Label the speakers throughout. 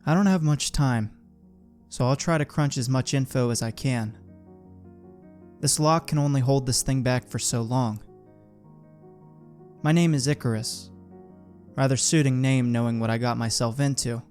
Speaker 1: I don't have much time, so I'll try to crunch as much info as I can. This lock can only hold this thing back for so long. My name is Icarus. Rather suiting name knowing what I got myself into.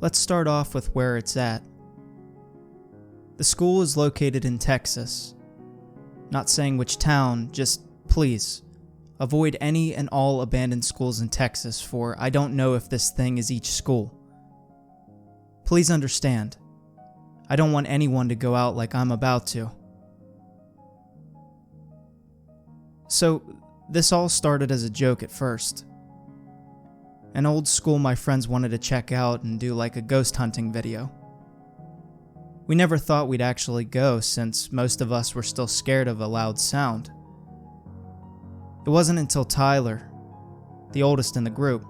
Speaker 1: Let's start off with where it's at. The school is located in Texas. Not saying which town, just please, avoid any and all abandoned schools in Texas, for I don't know if this thing is each school. Please understand, I don't want anyone to go out like I'm about to. So, this all started as a joke at first. An old school my friends wanted to check out and do like a ghost hunting video. We never thought we'd actually go since most of us were still scared of a loud sound. It wasn't until Tyler, the oldest in the group,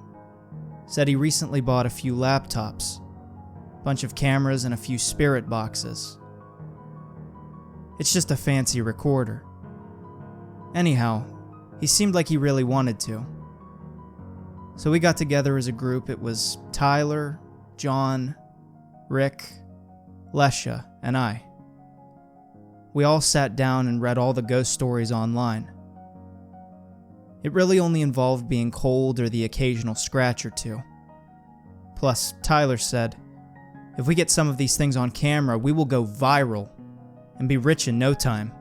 Speaker 1: said he recently bought a few laptops, a bunch of cameras and a few spirit boxes. It's just a fancy recorder. Anyhow, he seemed like he really wanted to. So we got together as a group. It was Tyler, John, Rick, Lesha, and I. We all sat down and read all the ghost stories online. It really only involved being cold or the occasional scratch or two. Plus, Tyler said, if we get some of these things on camera, we will go viral and be rich in no time.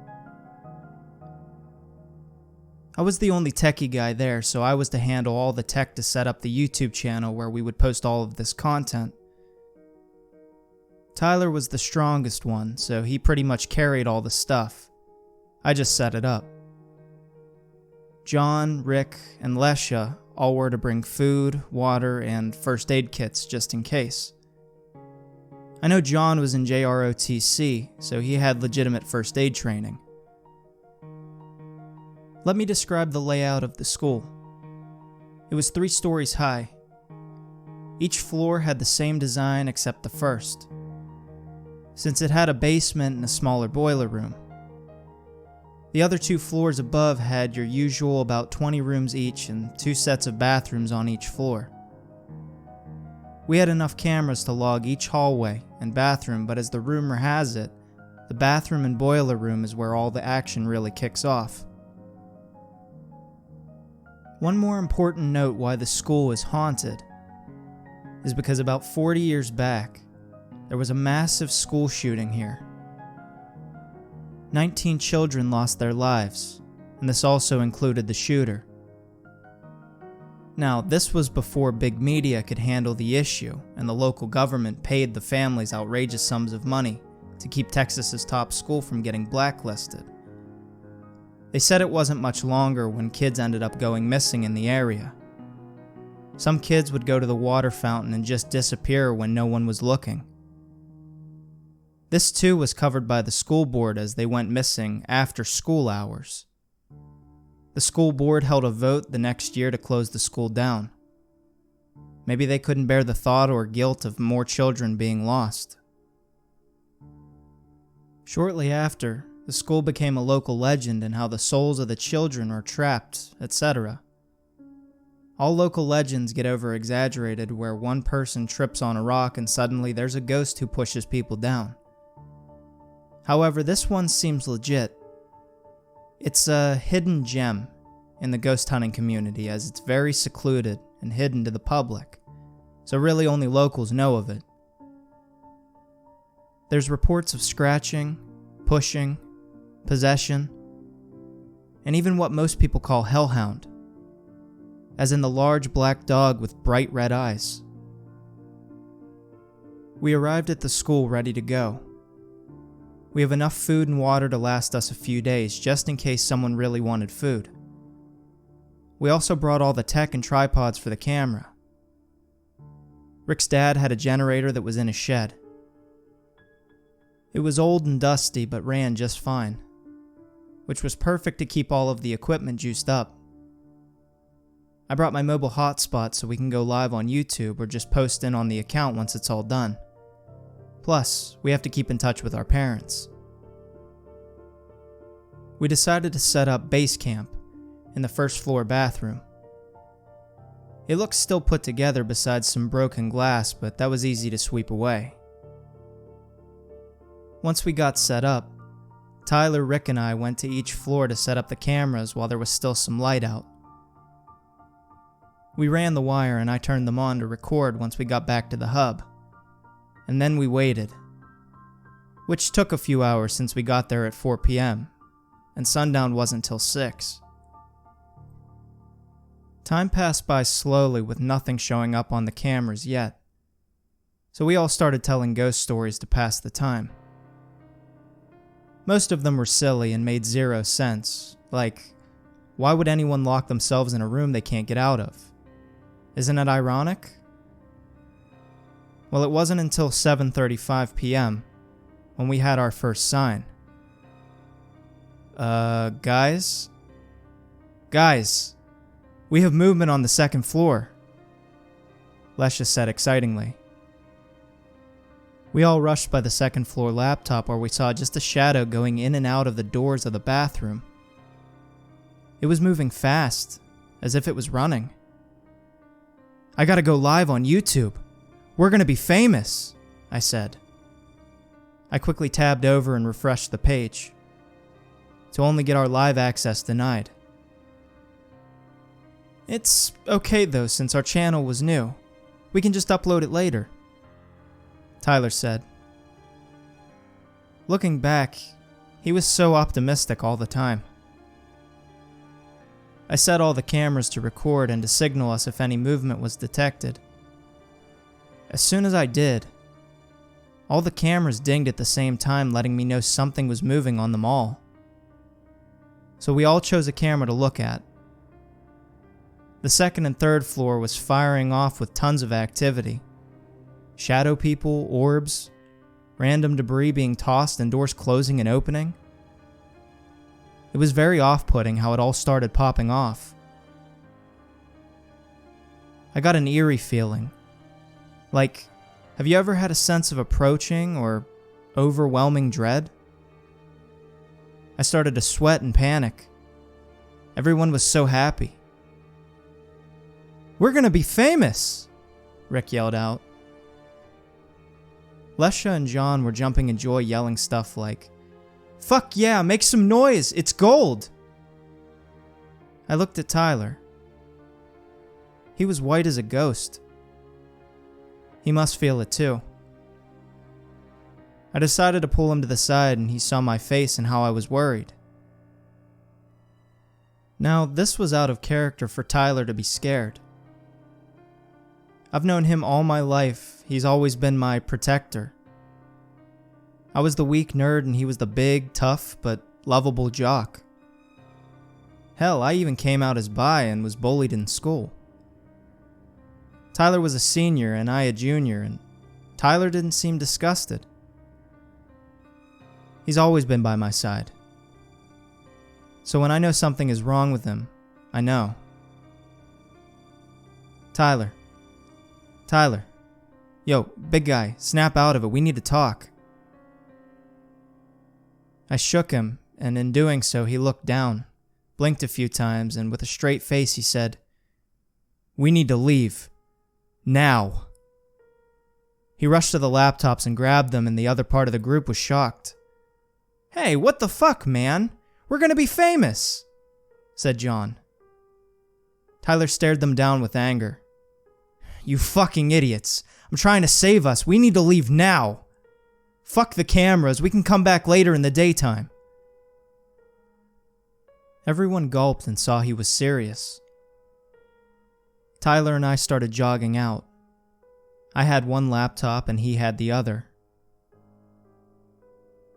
Speaker 1: I was the only techie guy there, so I was to handle all the tech to set up the YouTube channel where we would post all of this content. Tyler was the strongest one, so he pretty much carried all the stuff. I just set it up. John, Rick, and Lesha all were to bring food, water, and first aid kits just in case. I know John was in JROTC, so he had legitimate first aid training. Let me describe the layout of the school. It was 3 stories high. Each floor had the same design except the first, since it had a basement and a smaller boiler room. The other 2 floors above had your usual about 20 rooms each and 2 sets of bathrooms on each floor. We had enough cameras to log each hallway and bathroom, but as the rumor has it, the bathroom and boiler room is where all the action really kicks off. One more important note why the school is haunted is because about 40 years back, there was a massive school shooting here. 19 children lost their lives, and this also included the shooter. Now, this was before big media could handle the issue, and the local government paid the families outrageous sums of money to keep Texas's top school from getting blacklisted. They said it wasn't much longer when kids ended up going missing in the area. Some kids would go to the water fountain and just disappear when no one was looking. This too was covered by the school board as they went missing after school hours. The school board held a vote the next year to close the school down. Maybe they couldn't bear the thought or guilt of more children being lost. Shortly after, the school became a local legend in how the souls of the children are trapped, etc. All local legends get over-exaggerated where one person trips on a rock and suddenly there's a ghost who pushes people down. However, this one seems legit. It's a hidden gem in the ghost hunting community as it's very secluded and hidden to the public, so really only locals know of it. There's reports of scratching, pushing, possession, and even what most people call hellhound, as in the large black dog with bright red eyes. We arrived at the school ready to go. We have enough food and water to last us a few days, just in case someone really wanted food. We also brought all the tech and tripods for the camera. Rick's dad had a generator that was in a shed. It was old and dusty, but ran just fine, which was perfect to keep all of the equipment juiced up. I brought my mobile hotspot so we can go live on YouTube or just post in on the account once it's all done. Plus, we have to keep in touch with our parents. We decided to set up base camp in the first floor bathroom. It looked still put together besides some broken glass, but that was easy to sweep away. Once we got set up, Tyler, Rick, and I went to each floor to set up the cameras while there was still some light out. We ran the wire and I turned them on to record once we got back to the hub. And then we waited, which took a few hours since we got there at 4 p.m., and sundown wasn't till 6. Time passed by slowly with nothing showing up on the cameras yet, so we all started telling ghost stories to pass the time. Most of them were silly and made zero sense, like, why would anyone lock themselves in a room they can't get out of? Isn't it ironic? Well, it wasn't until 7:35 p.m. when we had our first sign. Guys? Guys, we have movement on the second floor, Lesha said excitingly. We all rushed by the second floor laptop where we saw just a shadow going in and out of the doors of the bathroom. It was moving fast, as if it was running. I gotta go live on YouTube. We're gonna be famous, I said. I quickly tabbed over and refreshed the page, to only get our live access denied. It's okay though, since our channel was new. We can just upload it later, Tyler said. Looking back, he was so optimistic all the time. I set all the cameras to record and to signal us if any movement was detected. As soon as I did, all the cameras dinged at the same time, letting me know something was moving on them all. So we all chose a camera to look at. The second and third floor was firing off with tons of activity. Shadow people, orbs, random debris being tossed and doors closing and opening. It was very off-putting how it all started popping off. I got an eerie feeling. Like, have you ever had a sense of approaching or overwhelming dread? I started to sweat and panic. Everyone was so happy. We're gonna be famous, Rick yelled out. Lesha and John were jumping in joy, yelling stuff like, "Fuck yeah, make some noise, it's gold!" I looked at Tyler. He was white as a ghost. He must feel it too. I decided to pull him to the side and he saw my face and how I was worried. Now, this was out of character for Tyler to be scared. I've known him all my life. He's always been my protector. I was the weak nerd and he was the big, tough, but lovable jock. Hell, I even came out as bi and was bullied in school. Tyler was a senior and I a junior, and Tyler didn't seem disgusted. He's always been by my side. So when I know something is wrong with him, I know. Tyler. Yo, big guy, snap out of it, we need to talk. I shook him, and in doing so he looked down, blinked a few times, and with a straight face he said, "We need to leave. Now." He rushed to the laptops and grabbed them, and the other part of the group was shocked. "Hey, what the fuck, man? We're gonna be famous," said John. Tyler stared them down with anger. "You fucking idiots. I'm trying to save us. We need to leave now. Fuck the cameras. We can come back later in the daytime." Everyone gulped and saw he was serious. Tyler and I started jogging out. I had one laptop and he had the other.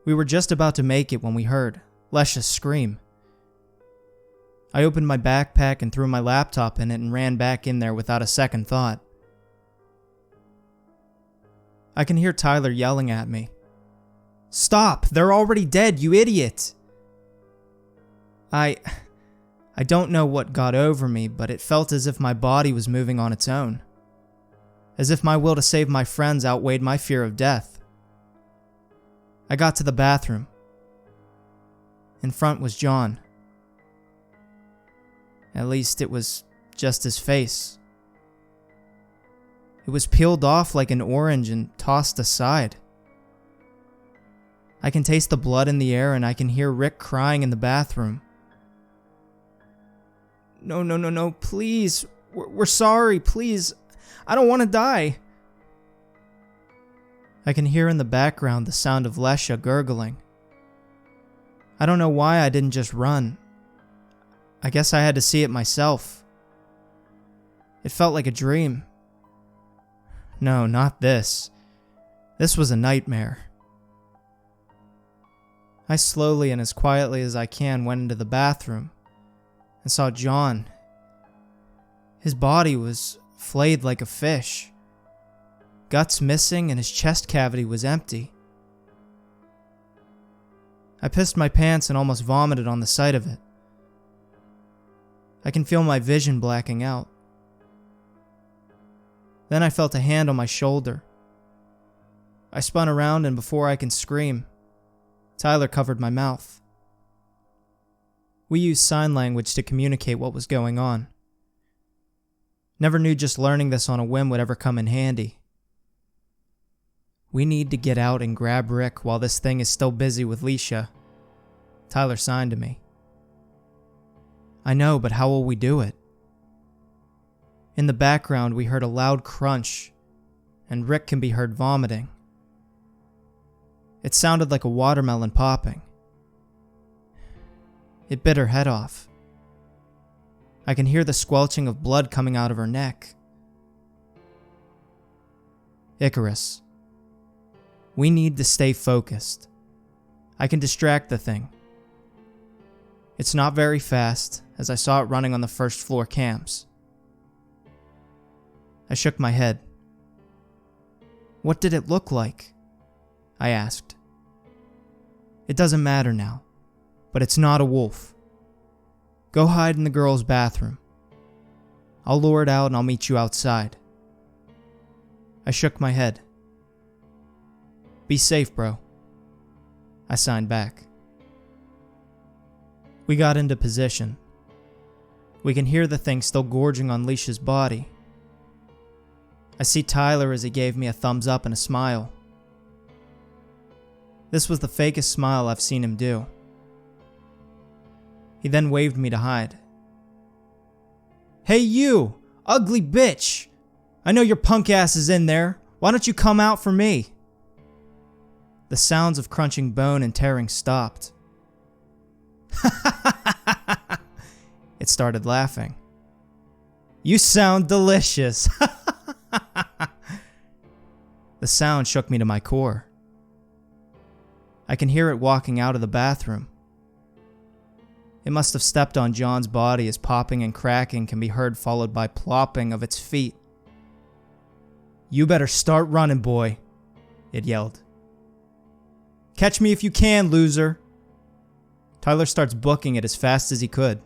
Speaker 1: We were just about to make it when we heard Lesha scream. I opened my backpack and threw my laptop in it and ran back in there without a second thought. I can hear Tyler yelling at me. "Stop! They're already dead, you idiot!" I don't know what got over me, but it felt as if my body was moving on its own. As if my will to save my friends outweighed my fear of death. I got to the bathroom. In front was John. At least it was just his face. It was peeled off like an orange and tossed aside. I can taste the blood in the air and I can hear Rick crying in the bathroom. No, please. We're sorry, please. I don't want to die. I can hear in the background the sound of Lesha gurgling. I don't know why I didn't just run. I guess I had to see it myself. It felt like a dream. No, not this. This was a nightmare. I slowly and as quietly as I can went into the bathroom and saw John. His body was flayed like a fish. Guts missing and his chest cavity was empty. I pissed my pants and almost vomited on the sight of it. I can feel my vision blacking out. Then I felt a hand on my shoulder. I spun around and before I can scream, Tyler covered my mouth. We used sign language to communicate what was going on. Never knew just learning this on a whim would ever come in handy. We need to get out and grab Rick while this thing is still busy with Leisha. Tyler signed to me. I know, but how will we do it? In the background, we heard a loud crunch, and Rick can be heard vomiting. It sounded like a watermelon popping. It bit her head off. I can hear the squelching of blood coming out of her neck. Icarus. We need to stay focused. I can distract the thing. It's not very fast, as I saw it running on the first floor cams. I shook my head. What did it look like? I asked. It doesn't matter now, but it's not a wolf. Go hide in the girls' bathroom. I'll lure it out and I'll meet you outside. I shook my head. Be safe, bro. I signed back. We got into position. We can hear the thing still gorging on Leisha's body. I see Tyler as he gave me a thumbs up and a smile. This was the fakest smile I've seen him do. He then waved me to hide. Hey you, ugly bitch! I know your punk ass is in there. Why don't you come out for me? The sounds of crunching bone and tearing stopped. It started laughing. You sound delicious. The sound shook me to my core. I can hear it walking out of the bathroom. It must have stepped on John's body as popping and cracking can be heard, followed by plopping of its feet. You better start running, boy, it yelled. Catch me if you can, loser. Tyler starts booking it as fast as he could.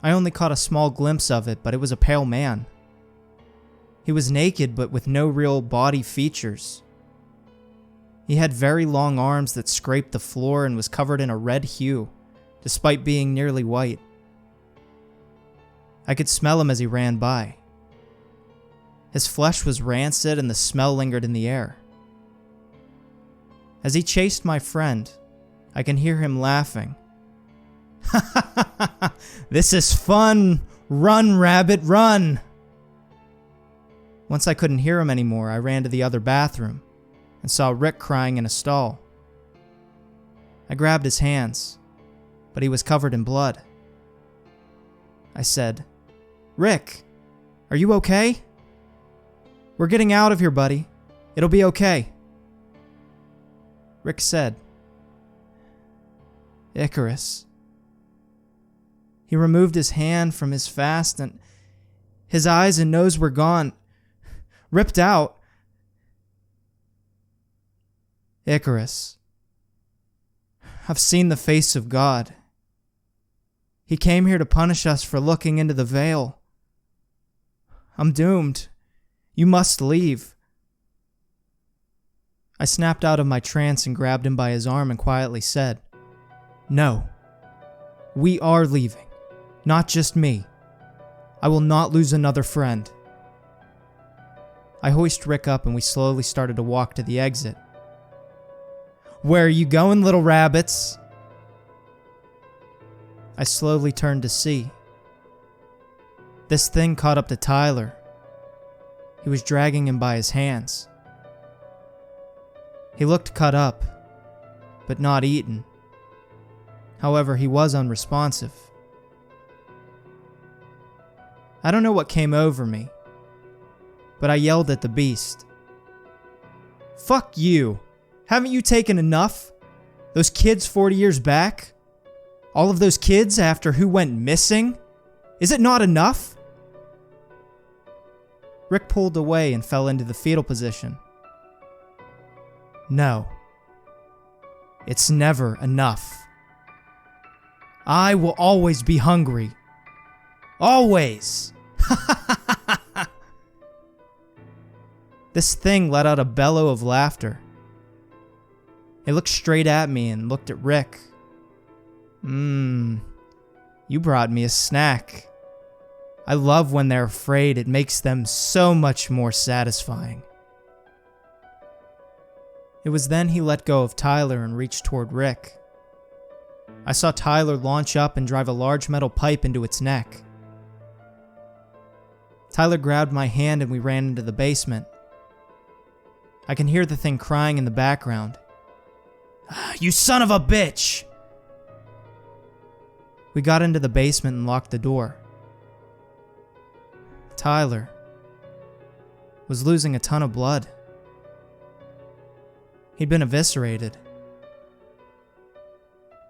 Speaker 1: I only caught a small glimpse of it, but it was a pale man. He was naked, but with no real body features. He had very long arms that scraped the floor and was covered in a red hue, despite being nearly white. I could smell him as he ran by. His flesh was rancid and the smell lingered in the air. As he chased my friend, I can hear him laughing. This is fun! Run, rabbit, run! Once I couldn't hear him anymore, I ran to the other bathroom and saw Rick crying in a stall. I grabbed his hands, but he was covered in blood. I said, Rick, are you okay? We're getting out of here, buddy. It'll be okay. Rick said, Icarus. He removed his hand from his fast and his eyes and nose were gone, ripped out. Icarus. I've seen the face of God. He came here to punish us for looking into the veil. I'm doomed. You must leave. I snapped out of my trance and grabbed him by his arm and quietly said, No. We are leaving. Not just me. I will not lose another friend. I hoist Rick up and we slowly started to walk to the exit. "Where are you going, little rabbits?" I slowly turned to see. This thing caught up to Tyler. He was dragging him by his hands. He looked cut up, but not eaten. However, he was unresponsive. I don't know what came over me, but I yelled at the beast. "Fuck you! Haven't you taken enough? Those kids 40 years back? All of those kids after who went missing? Is it not enough?" Rick pulled away and fell into the fetal position. No. It's never enough. I will always be hungry. Always! This thing let out a bellow of laughter. It looked straight at me and looked at Rick. You brought me a snack. I love when they're afraid. It makes them so much more satisfying. It was then he let go of Tyler and reached toward Rick. I saw Tyler launch up and drive a large metal pipe into its neck. Tyler grabbed my hand and we ran into the basement. I can hear the thing crying in the background. "You son of a bitch!" We got into the basement and locked the door. Tyler was losing a ton of blood. He'd been eviscerated.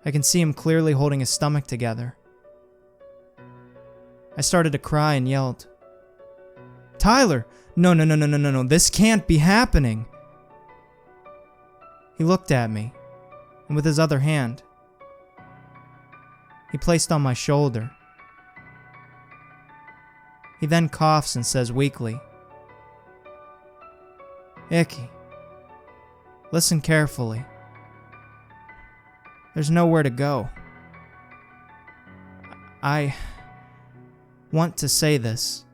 Speaker 1: I can see him clearly holding his stomach together. I started to cry and yelled, "Tyler, no, this can't be happening." He looked at me, and with his other hand, he placed on my shoulder. He then coughs and says weakly, "Icky, listen carefully. There's nowhere to go. I want to say this."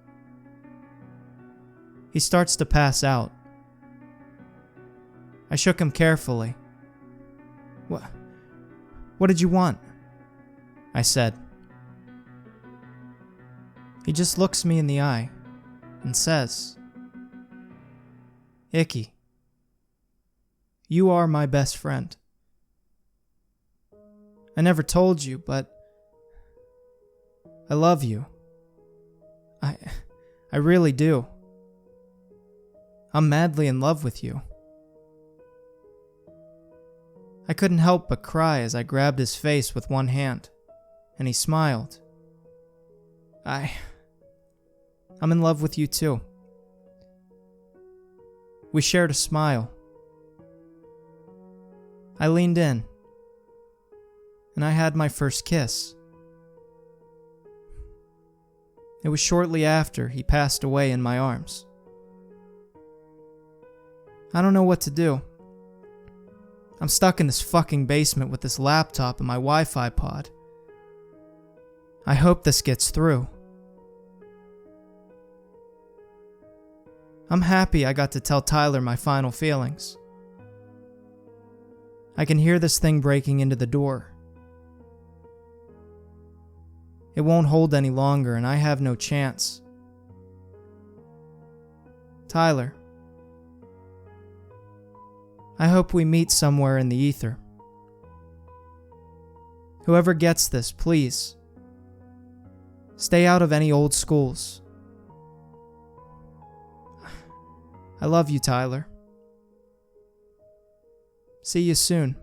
Speaker 1: He starts to pass out. I shook him carefully. What did you want?" I said. He just looks me in the eye and says, "Icky, you are my best friend. I never told you, but I love you. I really do. I'm madly in love with you." I couldn't help but cry as I grabbed his face with one hand, and he smiled. I'm in love with you too." We shared a smile. I leaned in, and I had my first kiss. It was shortly after he passed away in my arms. I don't know what to do. I'm stuck in this fucking basement with this laptop and my Wi-Fi pod. I hope this gets through. I'm happy I got to tell Tyler my final feelings. I can hear this thing breaking into the door. It won't hold any longer and I have no chance. Tyler, I hope we meet somewhere in the ether. Whoever gets this, please, stay out of any old schools. I love you, Tyler. See you soon.